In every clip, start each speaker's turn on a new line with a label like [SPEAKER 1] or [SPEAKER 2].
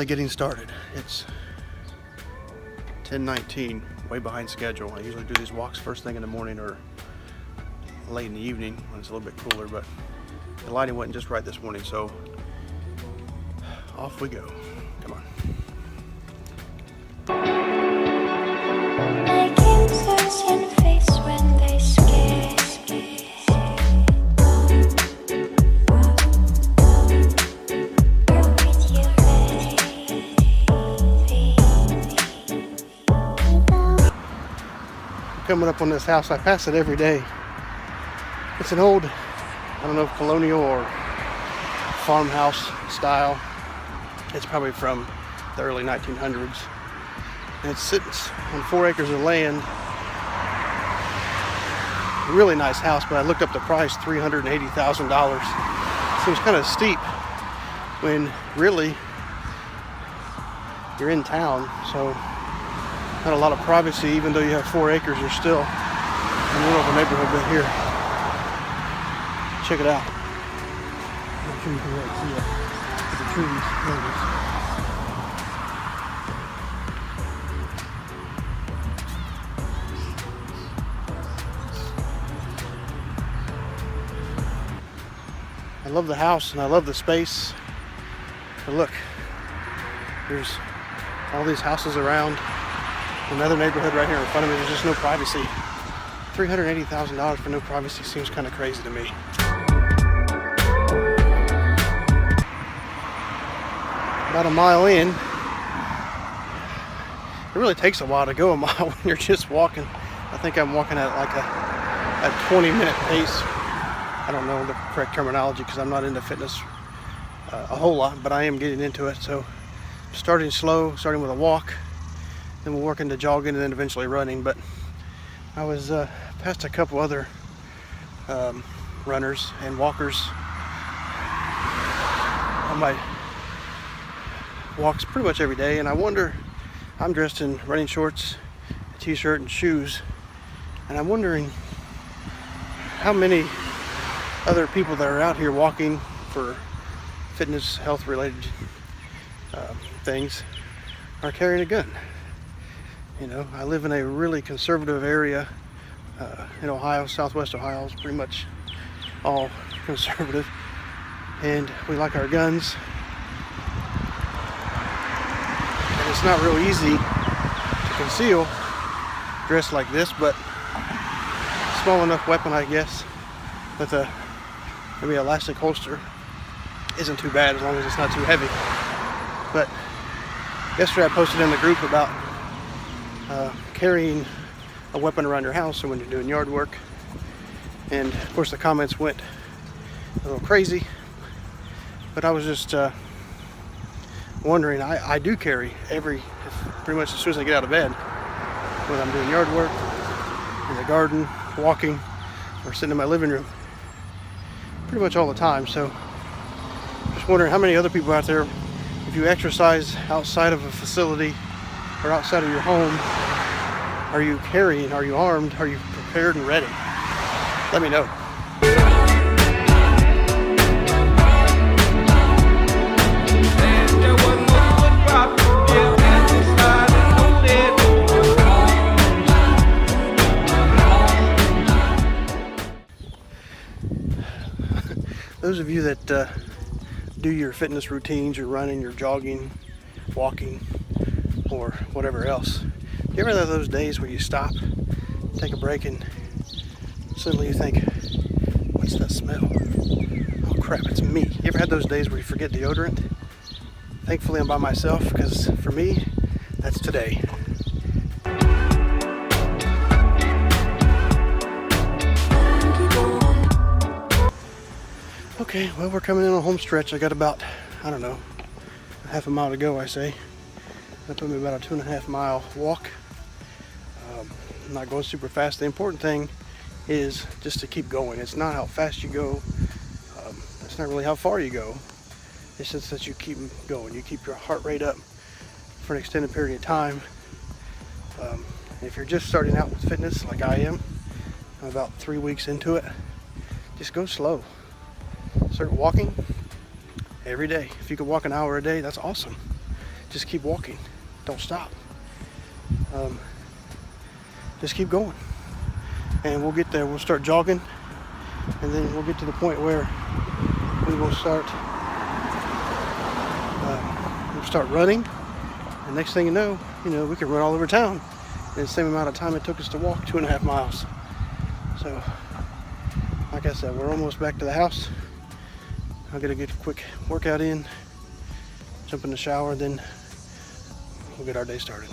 [SPEAKER 1] finally getting started. It's 10:19, way behind schedule. I usually do these walks first thing in the morning or late in the evening when it's a little bit cooler, but the lighting wasn't just right this morning, so off we go. Come on. Coming up on this house, I pass it every day. It's an old, I don't know if colonial or farmhouse style. It's probably from the early 1900s. And it sits on 4 acres of land. A really nice house, but I looked up the price, $380,000. Seems kind of steep when really you're in town, so not a lot of privacy. Even though you have 4 acres, you're still in the middle of a neighborhood. But here, check it out. I'm sure you can really see it with the trees. There it is. I love the house and I love the space. But look, there's all these houses around. Another neighborhood right here in front of me. There's just no privacy. $380,000 for no privacy seems kind of crazy to me. About a mile in. It really takes a while to go a mile when you're just walking. I think I'm walking at like a 20-minute pace. I don't know the correct terminology because I'm not into fitness a whole lot, but I am getting into it. So starting slow, starting with a walk. Then we'll work into jogging and then eventually running. But I was past a couple other runners and walkers on my walks pretty much every day, and I wonder, I'm dressed in running shorts, a t-shirt and shoes, and I'm wondering how many other people that are out here walking for fitness, health related things are carrying a gun. You know, I live in a really conservative area in Ohio. Southwest Ohio is pretty much all conservative, and we like our guns. And it's not real easy to conceal dressed like this, but small enough weapon, I guess, with a maybe elastic holster isn't too bad as long as it's not too heavy. But yesterday I posted in the group about carrying a weapon around your house or when you're doing yard work, and of course the comments went a little crazy, but I was just wondering. I do carry pretty much as soon as I get out of bed, whether I'm doing yard work, in the garden, walking, or sitting in my living room, pretty much all the time. So just wondering how many other people out there, if you exercise outside of a facility or outside of your home, are you carrying, are you armed, are you prepared and ready? Let me know. Those of you that do your fitness routines, your running, your jogging, walking, or whatever else, do you ever have those days where you stop, take a break, and suddenly you think, what's that smell? Oh crap, it's me. You ever had those days where you forget deodorant? Thankfully I'm by myself, because for me, that's today. Okay, well, we're coming in on home stretch. I got about, I don't know, half a mile to go, I say. That put me about a 2.5 mile walk. I'm not going super fast. The important thing is just to keep going. It's not how fast you go. It's not really how far you go. It's just that you keep going. You keep your heart rate up for an extended period of time. If you're just starting out with fitness like I am, I'm about 3 weeks into it, just go slow. Start walking every day. If you could walk an hour a day, that's awesome. just keep walking. Don't stop. Just keep going. And we'll get there. We'll start jogging, and then we'll get to the point where we will start running. And next thing you know, we can run all over town in the same amount of time it took us to walk 2.5 miles. So, like I said, we're almost back to the house. I'm gonna get a quick workout in, jump in the shower, then we'll get our day started.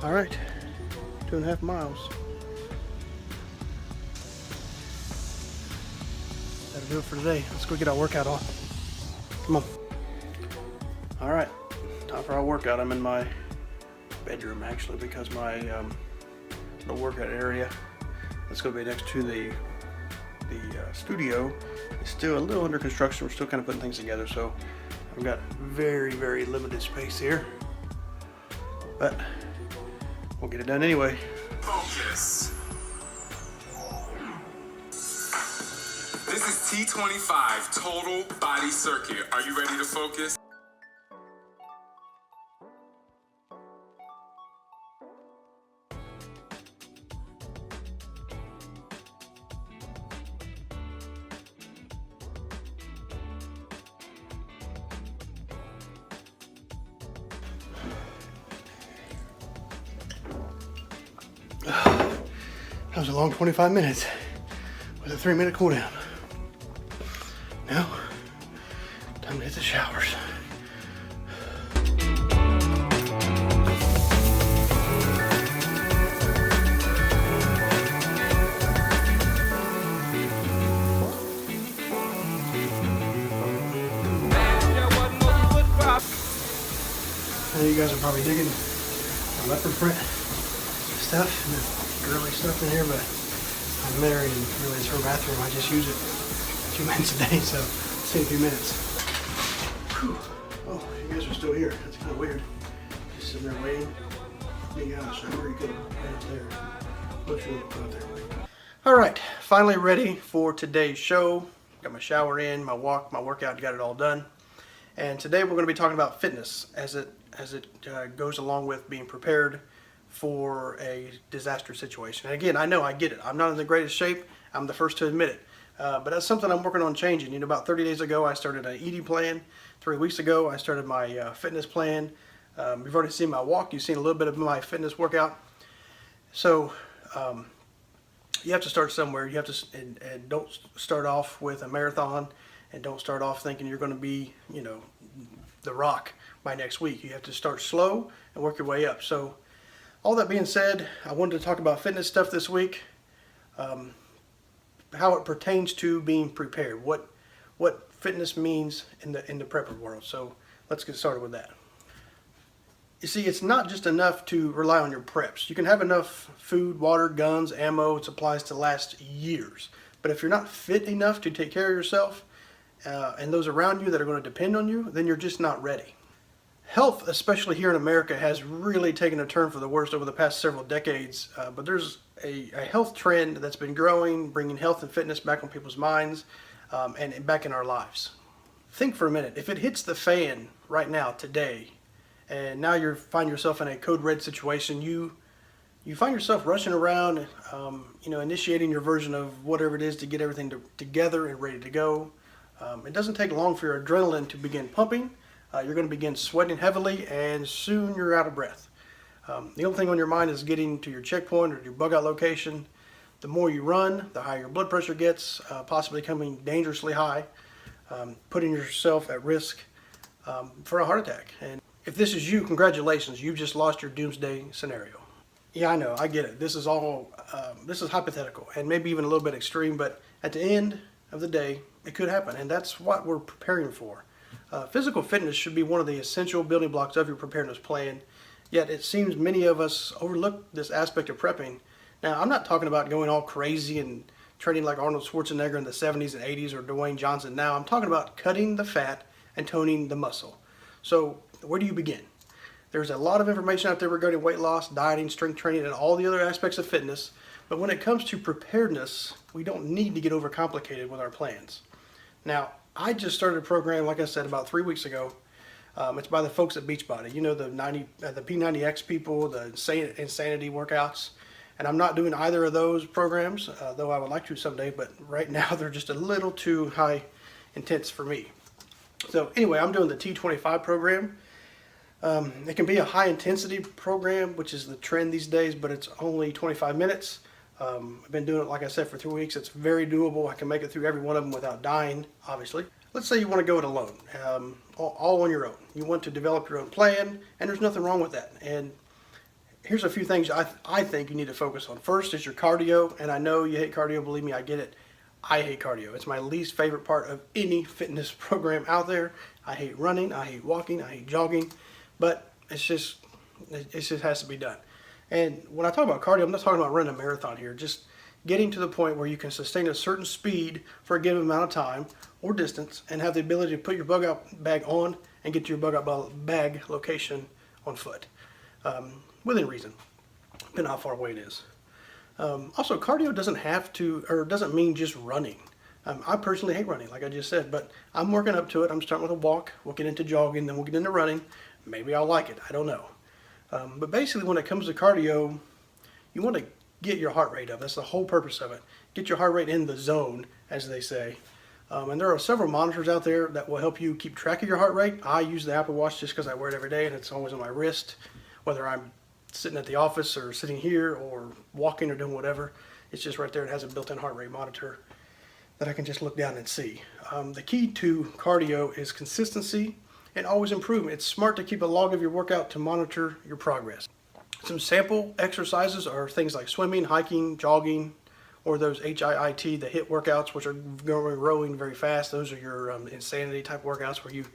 [SPEAKER 1] All right, 2.5 miles. That'll do it for today. Let's go get our workout on. Come on. All right, time for our workout. I'm in my bedroom actually, because my little workout area that's going to be next to the studio is still a little under construction. We're still kind of putting things together, so I've got very, very limited space here, but we'll get it done anyway.
[SPEAKER 2] Focus. This is T25 Total Body Circuit. Are you ready to focus?
[SPEAKER 1] That was a long 25 minutes with a 3-minute cool down. Now, time to hit the showers. I know you guys are probably digging the leopard print stuff and the girly stuff in here, but I'm married and really it's her bathroom. I just use it 2 minutes a day, so see in a few minutes. Whew. Oh, you guys are still here. That's kind of weird. Just sitting there waiting. Being out of the shower, you could have right up there. Looks really good out there. All right, finally ready for today's show. Got my shower in, my walk, my workout, got it all done. And today we're going to be talking about fitness as it goes along with being prepared for a disaster situation. And again, I know, I get it. I'm not in the greatest shape. I'm the first to admit it. But that's something I'm working on changing. About 30 days ago, I started an eating plan. 3 weeks ago, I started my fitness plan. You've already seen my walk. You've seen a little bit of my fitness workout. So you have to start somewhere. You have to, and don't start off with a marathon, and don't start off thinking you're going to be, the Rock by next week. You have to start slow and work your way up. So all that being said, I wanted to talk about fitness stuff this week, how it pertains to being prepared, what fitness means in the prepper world. So let's get started with that. You see, it's not just enough to rely on your preps. You can have enough food, water, guns, ammo, and supplies to last years. But if you're not fit enough to take care of yourself and those around you that are going to depend on you, then you're just not ready. Health, especially here in America, has really taken a turn for the worst over the past several decades, but there's a health trend that's been growing, bringing health and fitness back on people's minds and back in our lives. Think for a minute, if it hits the fan right now, today, and now you find yourself in a code red situation, you find yourself rushing around, initiating your version of whatever it is to get everything together and ready to go. It doesn't take long for your adrenaline to begin pumping. You're going to begin sweating heavily, and soon you're out of breath. The only thing on your mind is getting to your checkpoint or your bug out location. The more you run, the higher your blood pressure gets, possibly coming dangerously high, putting yourself at risk for a heart attack. And if this is you, congratulations, you've just lost your doomsday scenario. Yeah, I know, I get it. This is all, this is hypothetical and maybe even a little bit extreme, but at the end of the day, it could happen, and that's what we're preparing for. Physical fitness should be one of the essential building blocks of your preparedness plan, yet it seems many of us overlook this aspect of prepping. Now, I'm not talking about going all crazy and training like Arnold Schwarzenegger in the 70s and 80s or Dwayne Johnson now. I'm talking about cutting the fat and toning the muscle. So where do you begin? There's a lot of information out there regarding weight loss, dieting, strength training, and all the other aspects of fitness. But when it comes to preparedness, we don't need to get overcomplicated with our plans. Now, I just started a program, like I said, about 3 weeks ago. It's by the folks at Beachbody. You know, the P90X people, the Insanity workouts. And I'm not doing either of those programs, though I would like to someday. But right now, they're just a little too high intense for me. So anyway, I'm doing the T25 program. It can be a high intensity program, which is the trend these days, but it's only 25 minutes. I've been doing it, like I said, for 3 weeks. It's very doable. I can make it through every one of them without dying, obviously. Let's say you want to go it alone, all on your own. You want to develop your own plan, and there's nothing wrong with that. And here's a few things I think you need to focus on. First is your cardio, and I know you hate cardio. Believe me, I get it. I hate cardio. It's my least favorite part of any fitness program out there. I hate running. I hate walking. I hate jogging. But it just has to be done. And when I talk about cardio, I'm not talking about running a marathon here. Just getting to the point where you can sustain a certain speed for a given amount of time or distance and have the ability to put your bug out bag on and get to your bug out bag location on foot. Within reason, depending on how far away it is. Also, cardio doesn't mean just running. I personally hate running, like I just said, but I'm working up to it. I'm starting with a walk. We'll get into jogging, then we'll get into running. Maybe I'll like it. I don't know. But basically, when it comes to cardio, you want to get your heart rate up. That's the whole purpose of it. Get your heart rate in the zone, as they say. And there are several monitors out there that will help you keep track of your heart rate. I use the Apple Watch just because I wear it every day, and it's always on my wrist, whether I'm sitting at the office or sitting here or walking or doing whatever. It's just right there. It has a built-in heart rate monitor that I can just look down and see. The key to cardio is consistency and always improvement. It's smart to keep a log of your workout to monitor your progress. Some sample exercises are things like swimming, hiking, jogging, or those HIIT, the HIIT workouts, which are growing very fast. Those are your insanity type workouts where you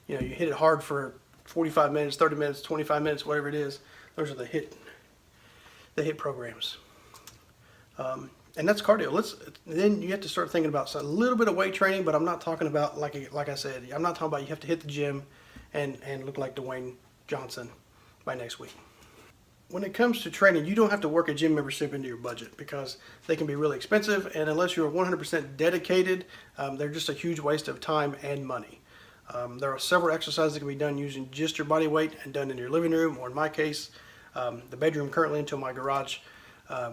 [SPEAKER 1] hit it hard for 45 minutes, 30 minutes, 25 minutes, whatever it is. Those are the HIIT programs. And that's cardio. Then you have to start thinking about a little bit of weight training, but I'm not talking about, like I said, I'm not talking about you have to hit the gym and look like Dwayne Johnson by next week. When it comes to training, you don't have to work a gym membership into your budget because they can be really expensive, and unless you're 100% dedicated, they're just a huge waste of time and money. There are several exercises that can be done using just your body weight and done in your living room, or in my case, the bedroom currently until my garage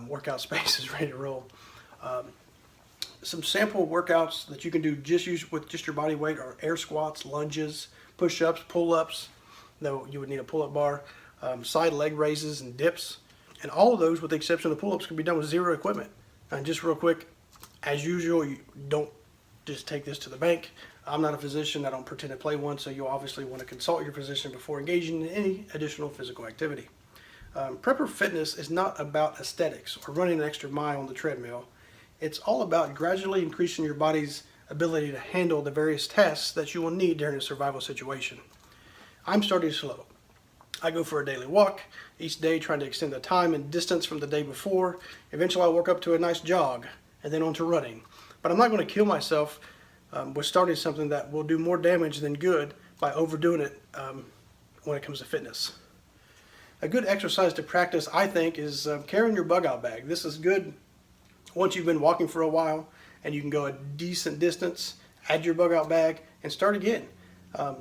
[SPEAKER 1] workout space is ready to roll. Some sample workouts that you can do with just your body weight are air squats, lunges, push-ups, pull-ups, though you would need a pull-up bar, side leg raises and dips. And all of those, with the exception of the pull-ups, can be done with zero equipment. And just real quick, as usual, you don't just take this to the bank. I'm not a physician. I don't pretend to play one, so you'll obviously want to consult your physician before engaging in any additional physical activity. Prepper fitness is not about aesthetics or running an extra mile on the treadmill. It's all about gradually increasing your body's ability to handle the various tasks that you will need during a survival situation. I'm starting slow. I go for a daily walk each day, trying to extend the time and distance from the day before. Eventually I'll work up to a nice jog and then on to running. But I'm not going to kill myself with starting something that will do more damage than good by overdoing it when it comes to fitness. A good exercise to practice, I think, is carrying your bug out bag. This is good once you've been walking for a while and you can go a decent distance, add your bug out bag, and start again.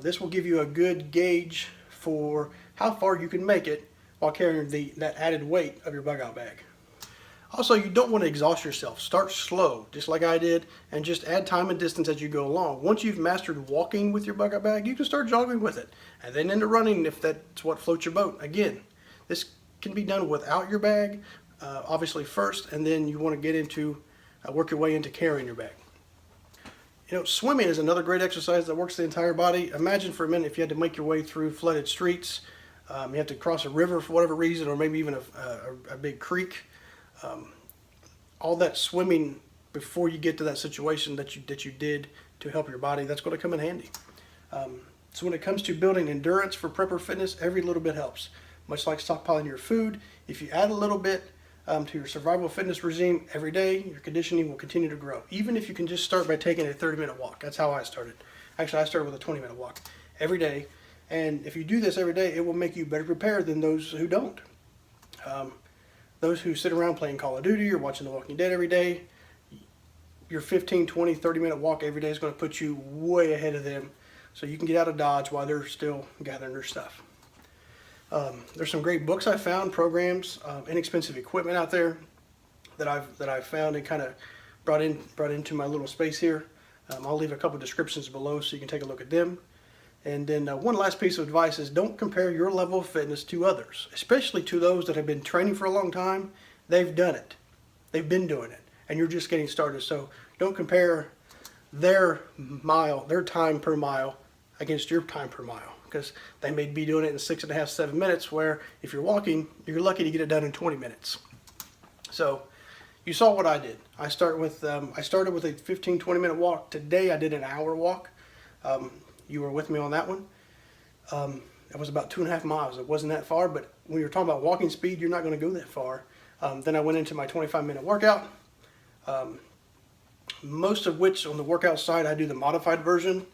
[SPEAKER 1] This will give you a good gauge for how far you can make it while carrying that added weight of your bug out bag. Also, you don't want to exhaust yourself. Start slow, just like I did, and just add time and distance as you go along. Once you've mastered walking with your bug out bag, you can start jogging with it, and then into running if that's what floats your boat. Again, this can be done without your bag, obviously first, and then you want to get into, work your way into carrying your bag. Swimming is another great exercise that works the entire body. Imagine for a minute if you had to make your way through flooded streets. You have to cross a river for whatever reason, or maybe even a big creek. All that swimming before you get to that situation that you did to help your body, that's going to come in handy. So when it comes to building endurance for prepper fitness, every little bit helps. Much like stockpiling your food, if you add a little bit to your survival fitness regime every day, your conditioning will continue to grow. Even if you can just start by taking a 30-minute walk. That's how I started. Actually, I started with a 20-minute walk every day. And if you do this every day, it will make you better prepared than those who don't. Those who sit around playing Call of Duty or watching The Walking Dead every day, your 15, 20, 30-minute walk every day is going to put you way ahead of them, so you can get out of Dodge while they're still gathering their stuff. There's some great books I found, programs, inexpensive equipment out there that I've found and kind of brought into my little space here. I'll leave a couple descriptions below so you can take a look at them. And then one last piece of advice is don't compare your level of fitness to others, especially to those that have been training for a long time. They've done it. They've been doing it, and you're just getting started. So don't compare their time per mile against your time per mile, because they may be doing it in 6.5, 7 minutes, where if you're walking, you're lucky to get it done in 20 minutes. So you saw what I did. I started with a 15, 20-minute walk. Today I did an hour walk. You were with me on that one. It was about 2.5 miles. It wasn't that far, but when you're talking about walking speed, you're not going to go that far. Then I went into my 25-minute workout, most of which on the workout side I do the modified version,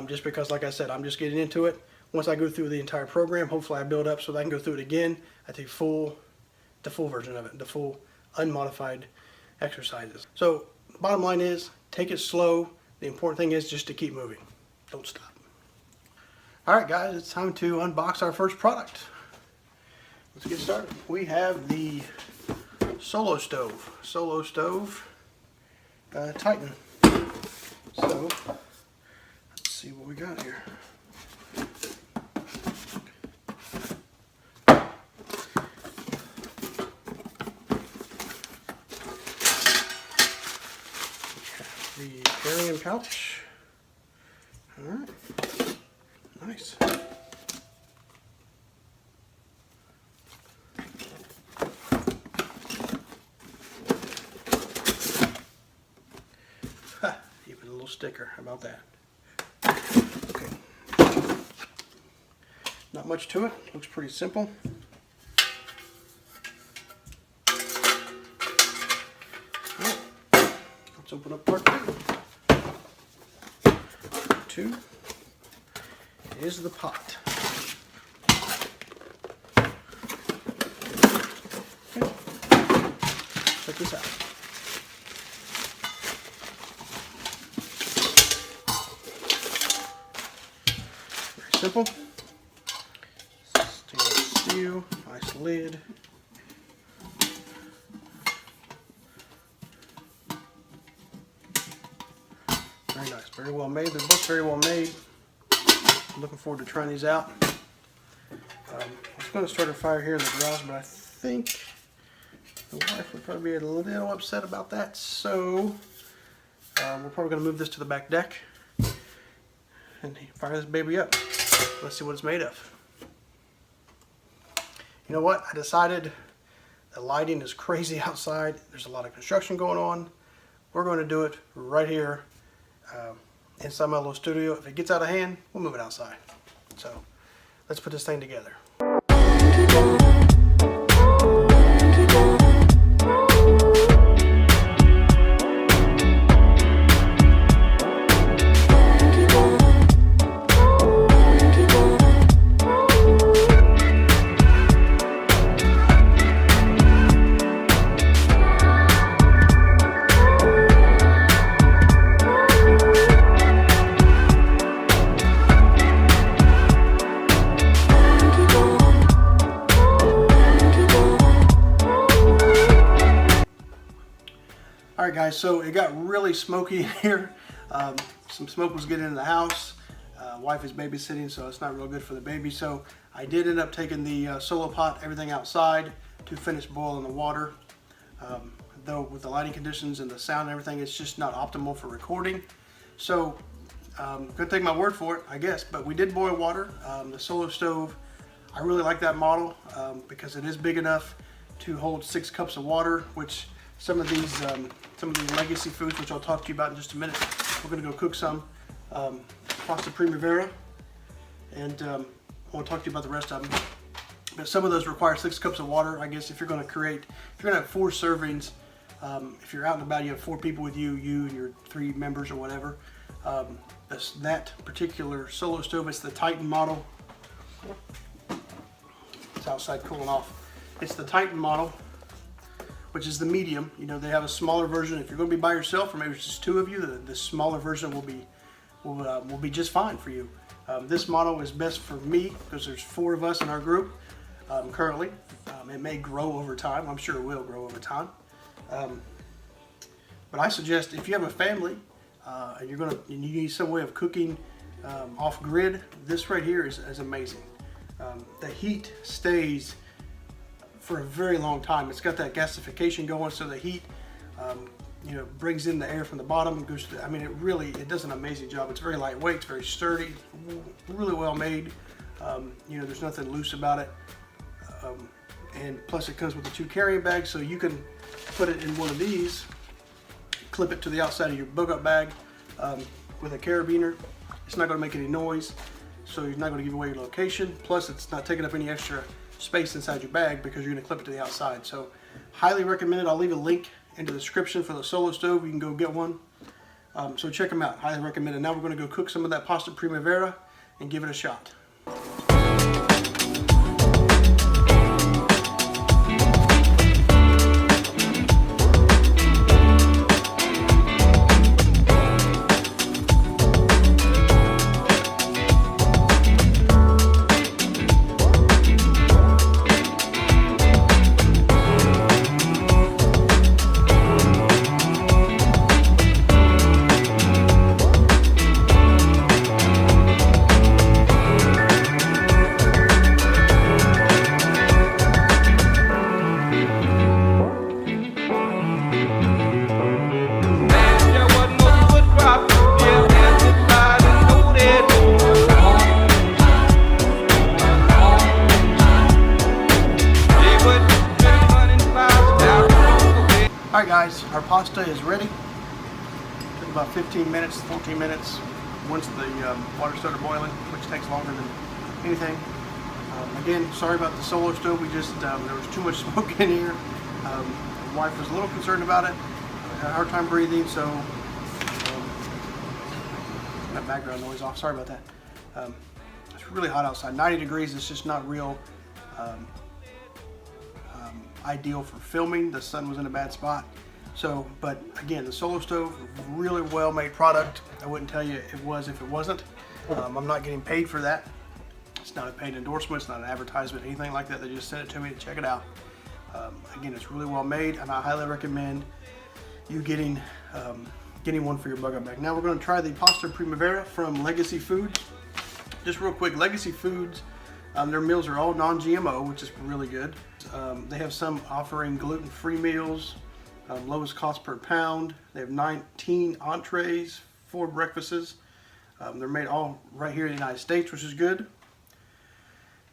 [SPEAKER 1] just because, like I said, I'm just getting into it. Once I go through the entire program, hopefully I build up so that I can go through it again. I take the full version of it, the full unmodified exercises. So bottom line is, take it slow. The important thing is just to keep moving. Don't stop. Alright guys, it's time to unbox our first product. Let's get started. We have the SoloStove. SoloStove Titan. So, let's see what we got here. The carrying pouch. Alright. Nice. Ha, even a little sticker. How about that? Okay. Not much to it. Looks pretty simple. Alright. Let's open up part 2. Part 2 is the pot. Okay. Check this out. Very simple. Stainless steel, nice lid. Very nice, very well made. They're both very well made. I'm looking forward to trying these out. I was going to start a fire here in the garage, but I think the wife would probably be a little upset about that. So we're probably going to move this to the back deck and fire this baby up. Let's see what it's made of. You know what? I decided the lighting is crazy outside. There's a lot of construction going on. We're going to do it right here. Inside my little studio. If it gets out of hand, we'll move it outside. So let's put this thing together. Alright guys, so it got really smoky in here. Some smoke was getting in the house. Wife is babysitting, so it's not real good for the baby. So I did end up taking the Solo pot, everything outside to finish boiling the water. Though with the lighting conditions and the sound and everything, it's just not optimal for recording. So good take my word for it, I guess. But we did boil water. The SoloStove, I really like that model because it is big enough to hold 6 cups of water, which some of these legacy foods, which I'll talk to you about in just a minute. We're going to go cook some pasta primavera, and I want to talk to you about the rest of them. But some of those require 6 cups of water. I guess if you're going to have 4 servings, if you're out and about, you have 4 people with you, and your 3 members or whatever. that particular SoloStove, it's the Titan model. It's outside cooling off. It's the Titan model, which is the medium. You know, they have a smaller version. If you're going to be by yourself, or maybe it's just two of you, the smaller version will be just fine for you. This model is best for me because there's 4 of us in our group currently. It may grow over time. I'm sure it will grow over time. But I suggest if you have a family and you need some way of cooking off grid, this right here is amazing. The heat stays for a very long time. It's got that gasification going, so the heat you know, brings in the air from the bottom and goes to, I mean, it does an amazing job. It's very lightweight, it's very sturdy, really well made. You know, there's nothing loose about it. And plus it comes with the 2 carrying bags, so you can put it in one of these, clip it to the outside of your bug-up bag with a carabiner. It's not going to make any noise, so you're not going to give away your location. Plus it's not taking up any extra space inside your bag because you're going to clip it to the outside. So highly recommend it. I'll leave a link in the description for the SoloStove. You can go get one. So check them out. Highly recommend it. Now we're going to go cook some of that pasta primavera and give it a shot. Alright guys, our pasta is ready. Took about 15 minutes, 14 minutes once the water started boiling, which takes longer than anything. Again, sorry about the SoloStove. We just, there was too much smoke in here. My wife was a little concerned about it. I had a hard time breathing, so that background noise off. Sorry about that. It's really hot outside. 90 degrees. It's just not real ideal for filming. The sun was in a bad spot. So, but again, the SoloStove, really well made product. I wouldn't tell you it was if it wasn't. I'm not getting paid for that. It's not a paid endorsement. It's not an advertisement, anything like that. They just sent it to me to check it out. Again, it's really well made, and I highly recommend you getting one for your bug-up bag. Now we're going to try the pasta primavera from Legacy Foods. Just real quick, Legacy Foods, their meals are all non-GMO, which is really good. They have some offering gluten-free meals, lowest cost per pound. They have 19 entrees, 4 breakfasts. They're made all right here in the United States, which is good.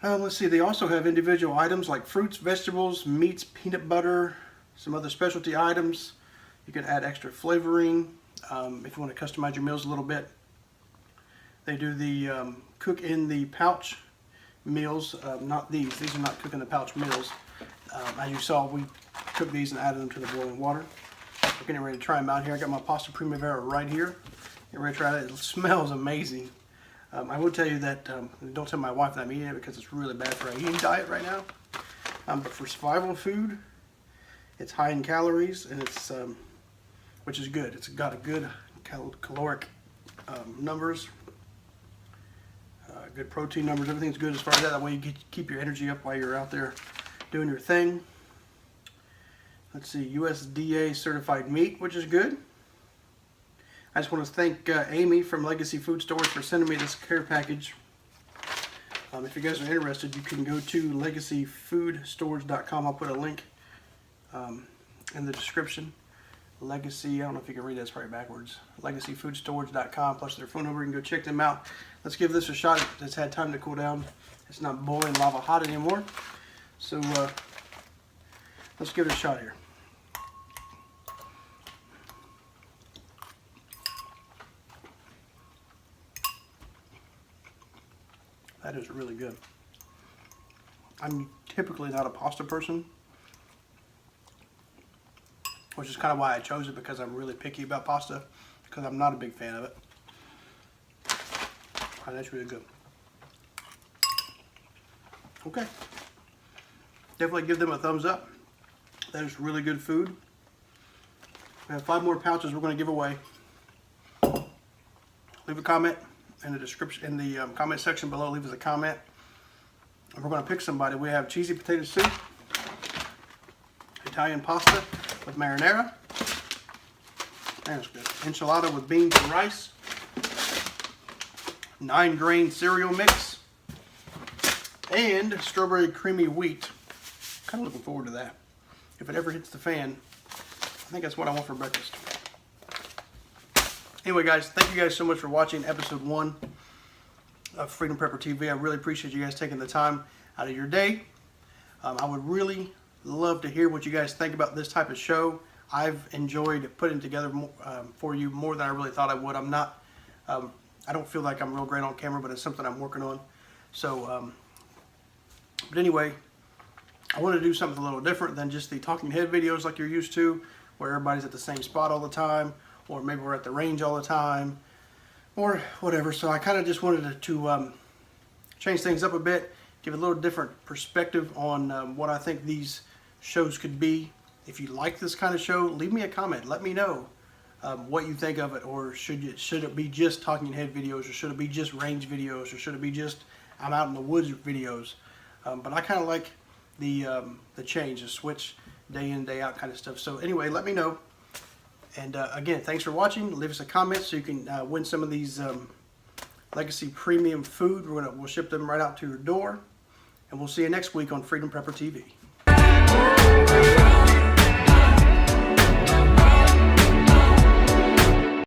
[SPEAKER 1] Let's see, they also have individual items like fruits, vegetables, meats, peanut butter, some other specialty items. You can add extra flavoring if you want to customize your meals a little bit. They do the cook in the pouch meals, not these. These are not cook in the pouch meals. As you saw, we took these and added them to the boiling water. We're getting ready to try them out here. I got my pasta primavera right here. Get ready to try it. It smells amazing. I will tell you that, don't tell my wife that I'm eating it because it's really bad for our eating diet right now. But for survival food, it's high in calories, and it's, which is good. It's got a good caloric numbers, good protein numbers. Everything's good as far as that. That way you keep your energy up while you're out there doing your thing. Let's see, USDA certified meat, which is good. I just want to thank Amy from Legacy Food Stores for sending me this care package. If you guys are interested, you can go to legacyfoodstores.com. I'll put a link in the description. Legacy, I don't know if you can read that, it's probably backwards. Legacyfoodstores.com plus their phone number. You can go check them out. Let's give this a shot. It's had time to cool down. It's not boiling lava hot anymore. So let's give it a shot here. That is really good. I'm typically not a pasta person, which is kind of why I chose it, because I'm really picky about pasta, because I'm not a big fan of it. Oh, that's really good. Okay. Definitely give them a thumbs up. That is really good food. We have 5 more pouches we're going to give away. Leave a comment in the description, in the comment section below. Leave us a comment. And we're going to pick somebody. We have cheesy potato soup, Italian pasta with marinara. That's good. Enchilada with beans and rice. 9-grain cereal mix. And strawberry creamy wheat. Kind of looking forward to that. If it ever hits the fan, I think that's what I want for breakfast. Anyway, guys, thank you guys so much for watching episode 1 of Freedom Prepper TV. I really appreciate you guys taking the time out of your day. I would really love to hear what you guys think about this type of show. I've enjoyed putting together for you more than I really thought I would. I'm not, I don't feel like I'm real great on camera, but it's something I'm working on. So, but anyway, I want to do something a little different than just the talking head videos like you're used to, where everybody's at the same spot all the time, or maybe we're at the range all the time, or whatever. So I kind of just wanted to change things up a bit, give a little different perspective on what I think these shows could be. If you like this kind of show, leave me a comment. Let me know what you think of it, or should it be just talking head videos, or should it be just range videos, or should it be just I'm out in the woods videos. But I kind of like the change, the switch day in, day out kind of stuff. So anyway, let me know. And again, thanks for watching. Leave us a comment so you can win some of these Legacy Premium food. We'll ship them right out to your door. And we'll see you next week on Freedom Prepper TV.